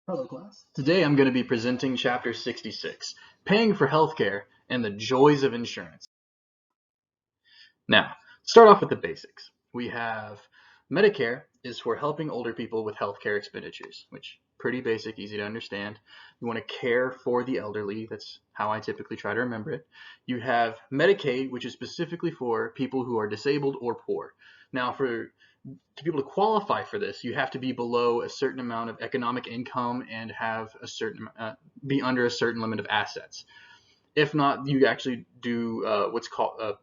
Hello, class. Today I'm going to be presenting Chapter 66, Paying for Healthcare and the Joys of Insurance. Now, start off with the basics. We have Medicare is for helping older people with healthcare expenditures, which pretty basic, easy to understand. You want to care for the elderly. That's how I typically try to remember it. You have Medicaid, which is specifically for people who are disabled or poor. Now, to be able to qualify for this, you have to be below a certain amount of economic income and have a certain be under a certain limit of assets. If not, you actually do what's called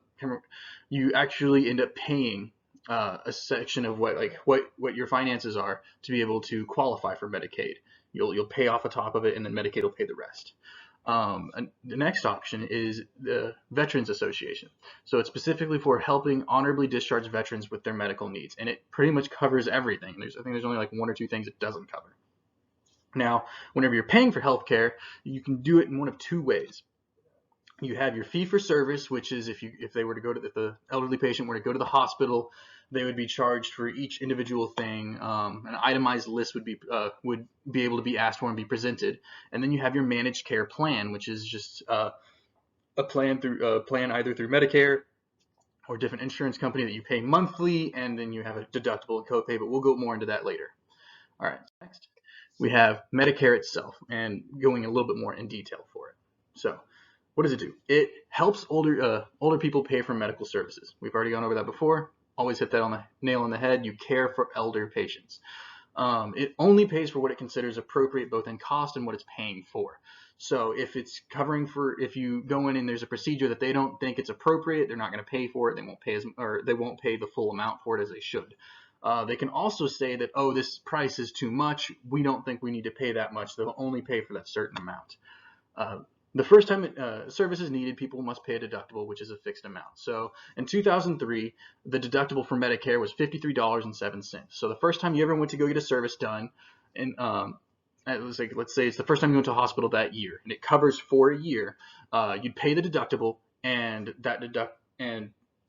you actually end up paying a section of what your finances are to be able to qualify for Medicaid. You'll pay off the top of it, and then Medicaid will pay the rest. And the next option is the Veterans Association. So it's specifically for helping honorably discharged veterans with their medical needs, and it pretty much covers everything. I think there's only like one or two things it doesn't cover. Now, whenever you're paying for healthcare, you can do it in one of two ways. You have your fee for service, which is if the elderly patient were to go to the hospital, they would be charged for each individual thing. An itemized list would be able to be asked for and be presented. And then you have your managed care plan, which is just a plan either through Medicare or different insurance company that you pay monthly, and then you have a deductible and copay. But we'll go more into that later. All right, next we have Medicare itself, and going a little bit more in detail for it. So, what does it do? It helps older people pay for medical services. We've already gone over that before. Always hit that on the nail on the head. You care for elder patients. It only pays for what it considers appropriate, both in cost and what it's paying for. So if it's covering if you go in and there's a procedure that they don't think it's appropriate, they're not going to pay for it. They won't pay the full amount for it as they should. They can also say that, oh, this price is too much. We don't think we need to pay that much. They'll only pay for that certain amount. The first time service is needed, people must pay a deductible, which is a fixed amount. So in 2003, the deductible for Medicare was $53.07. So the first time you ever went to go get a service done, and let's say it's the first time you went to a hospital that year, and it covers for a year, you'd pay the deductible, and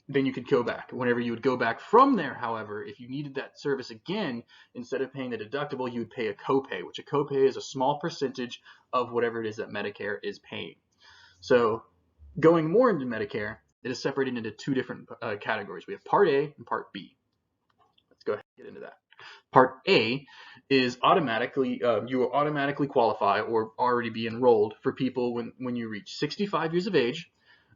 then you could go back. Whenever you would go back from there, however, if you needed that service again, instead of paying the deductible, you would pay a copay, which a copay is a small percentage of whatever it is that Medicare is paying. So going more into Medicare, it is separated into two different categories. We have Part A and Part B. Let's go ahead and get into that. Part A is you will automatically qualify or already be enrolled for people when you reach 65 years of age.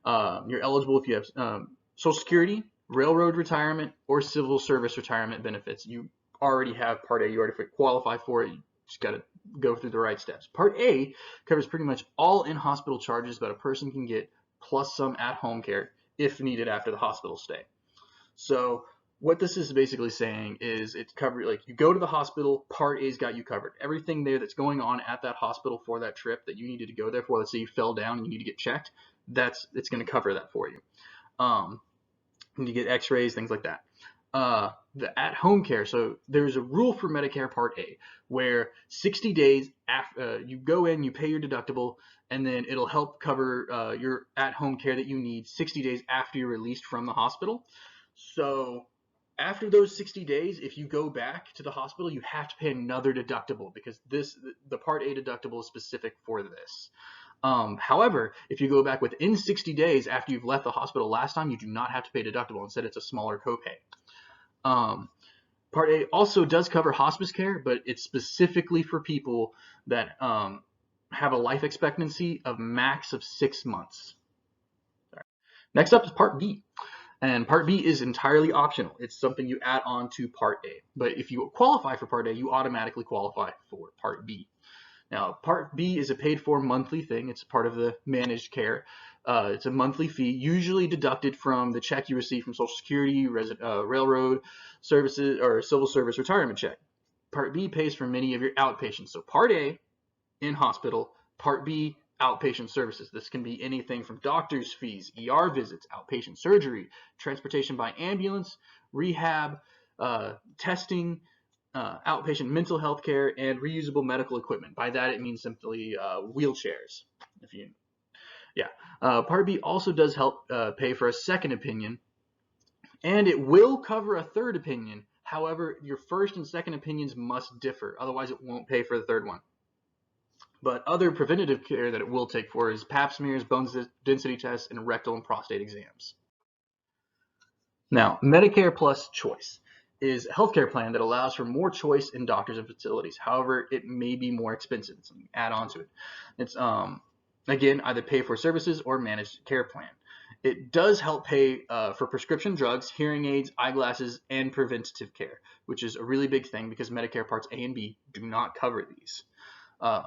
You're eligible if you have Social Security, railroad retirement, or civil service retirement benefits. You already have Part A. You already qualify for it. You just got to go through the right steps. Part A covers pretty much all in-hospital charges that a person can get, plus some at-home care if needed after the hospital stay. So what this is basically saying is it's covered, like you go to the hospital, Part A's got you covered. Everything there that's going on at that hospital for that trip that you needed to go there for, let's say you fell down and you need to get checked, it's going to cover that for you. You get x-rays, things like that. The at-home care, so there's a rule for Medicare Part A where 60 days after you go in, you pay your deductible, and then it'll help cover your at-home care that you need 60 days after you're released from the hospital. So after those 60 days, if you go back to the hospital, you have to pay another deductible because the Part A deductible is specific for this. However, if you go back within 60 days after you've left the hospital last time, you do not have to pay deductible. Instead, it's a smaller copay. Part A also does cover hospice care, but it's specifically for people that have a life expectancy of max of 6 months. Sorry. Next up is Part B. And Part B is entirely optional. It's something you add on to Part A. But if you qualify for Part A, you automatically qualify for Part B. Now, Part B is a paid-for monthly thing. It's part of the managed care. It's a monthly fee, usually deducted from the check you receive from Social Security, railroad services, or civil service retirement check. Part B pays for many of your outpatients. So Part A, in hospital. Part B, outpatient services. This can be anything from doctor's fees, ER visits, outpatient surgery, transportation by ambulance, rehab, testing, outpatient mental health care, and reusable medical equipment. By that, it means simply wheelchairs. Part B also does help pay for a second opinion, and it will cover a third opinion. However, your first and second opinions must differ. Otherwise, it won't pay for the third one. But other preventative care that it will take for is pap smears, bone density tests, and rectal and prostate exams. Now, Medicare Plus Choice is a healthcare plan that allows for more choice in doctors and facilities. However, it may be more expensive. So add on to it. It's again either pay for services or managed care plan. It does help pay for prescription drugs, hearing aids, eyeglasses, and preventative care, which is a really big thing because Medicare Parts A and B do not cover these.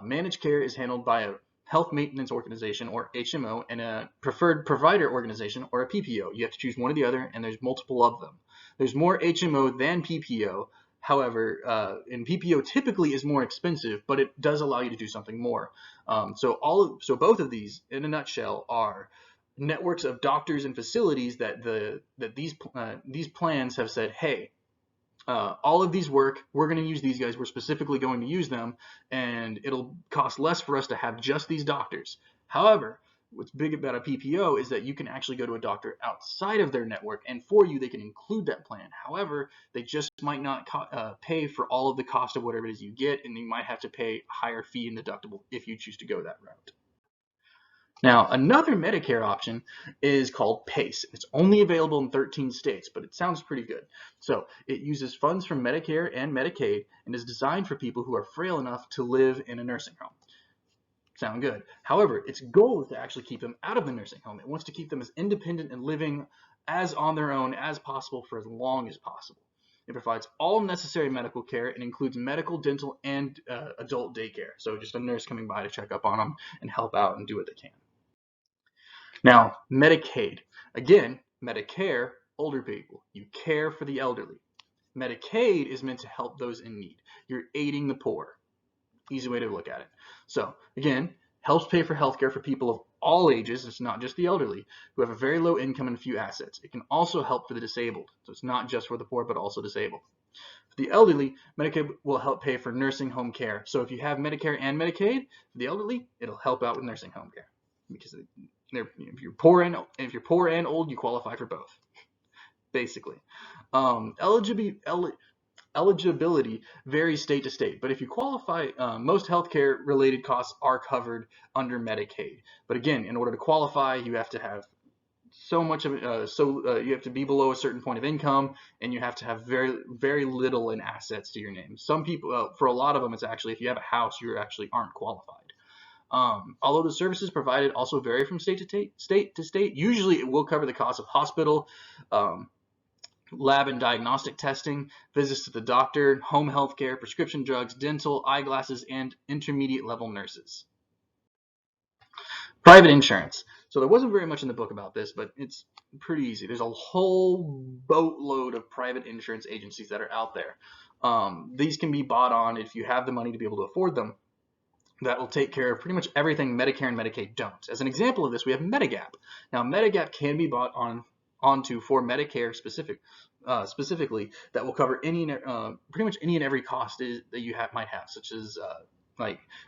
Managed care is handled by a health maintenance organization, or HMO, and a preferred provider organization, or a PPO. You have to choose one or the other, and there's multiple of them. There's more HMO than PPO. However, and PPO typically is more expensive, but it does allow you to do something more. So both of these, in a nutshell, are networks of doctors and facilities that these plans have said, hey, all of these work, we're going to use these guys, we're specifically going to use them, and it'll cost less for us to have just these doctors. However, what's big about a PPO is that you can actually go to a doctor outside of their network, and for you, they can include that plan. However, they just might not pay for all of the cost of whatever it is you get, and you might have to pay a higher fee and deductible if you choose to go that route. Now, another Medicare option is called PACE. It's only available in 13 states, but it sounds pretty good. So it uses funds from Medicare and Medicaid and is designed for people who are frail enough to live in a nursing home. Sound good. However, its goal is to actually keep them out of the nursing home. It wants to keep them as independent and living as on their own as possible for as long as possible. It provides all necessary medical care and includes medical, dental, and adult daycare. So just a nurse coming by to check up on them and help out and do what they can. Now, Medicaid. Again, Medicare, older people. You care for the elderly. Medicaid is meant to help those in need. You're aiding the poor. Easy way to look at it. So, again, helps pay for healthcare for people of all ages. It's not just the elderly who have a very low income and few assets. It can also help for the disabled. So it's not just for the poor, but also disabled. For the elderly, Medicaid will help pay for nursing home care. So if you have Medicare and Medicaid, for the elderly, it'll help out with nursing home care because if you're poor and old, you qualify for both, basically. Eligibility varies state to state, but if you qualify, most healthcare related costs are covered under Medicaid. But again, in order to qualify, you have to have so much of you have to be below a certain point of income, and you have to have very, very little in assets to your name. Some people, for a lot of them, it's actually if you have a house, you actually aren't qualified. Although the services provided also vary from state to state, usually it will cover the cost of hospital, lab and diagnostic testing, visits to the doctor, home health care, prescription drugs, dental, eyeglasses, and intermediate level nurses. Private insurance. So there wasn't very much in the book about this, but it's pretty easy. There's a whole boatload of private insurance agencies that are out there. These can be bought on if you have the money to be able to afford them. That will take care of pretty much everything Medicare and Medicaid don't. As an example of this, we have Medigap. Now, Medigap can be bought onto for Medicare specifically that will cover pretty much any and every cost that you might have, such as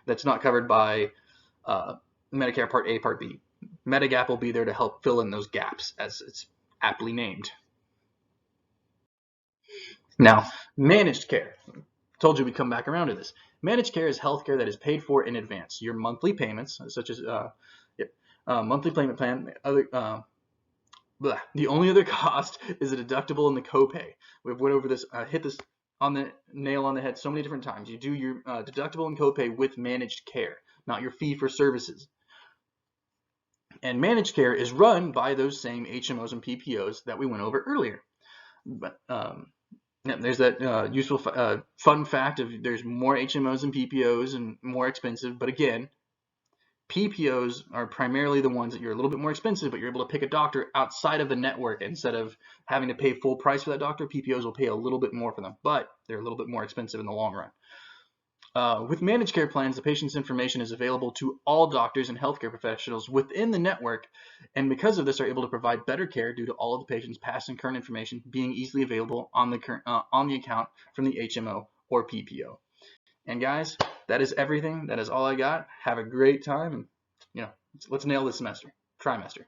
that's not covered by Medicare Part A, Part B. Medigap will be there to help fill in those gaps, as it's aptly named. Now, managed care. Told you we'd come back around to this. Managed care is healthcare that is paid for in advance. Your monthly payments, such as monthly payment plan. The only other cost is a deductible and the copay. We've went over this, hit this on the nail on the head so many different times. You do your deductible and copay with managed care, not your fee for services. And managed care is run by those same HMOs and PPOs that we went over earlier. But there's that useful fun fact of there's more HMOs and PPOs and more expensive. But again, PPOs are primarily the ones that you're a little bit more expensive, but you're able to pick a doctor outside of the network instead of having to pay full price for that doctor. PPOs will pay a little bit more for them, but they're a little bit more expensive in the long run. With managed care plans, the patient's information is available to all doctors and healthcare professionals within the network, and because of this are able to provide better care due to all of the patient's past and current information being easily available on the account from the HMO or PPO. And guys, that is everything. That is all I got. Have a great time, and let's nail this trimester.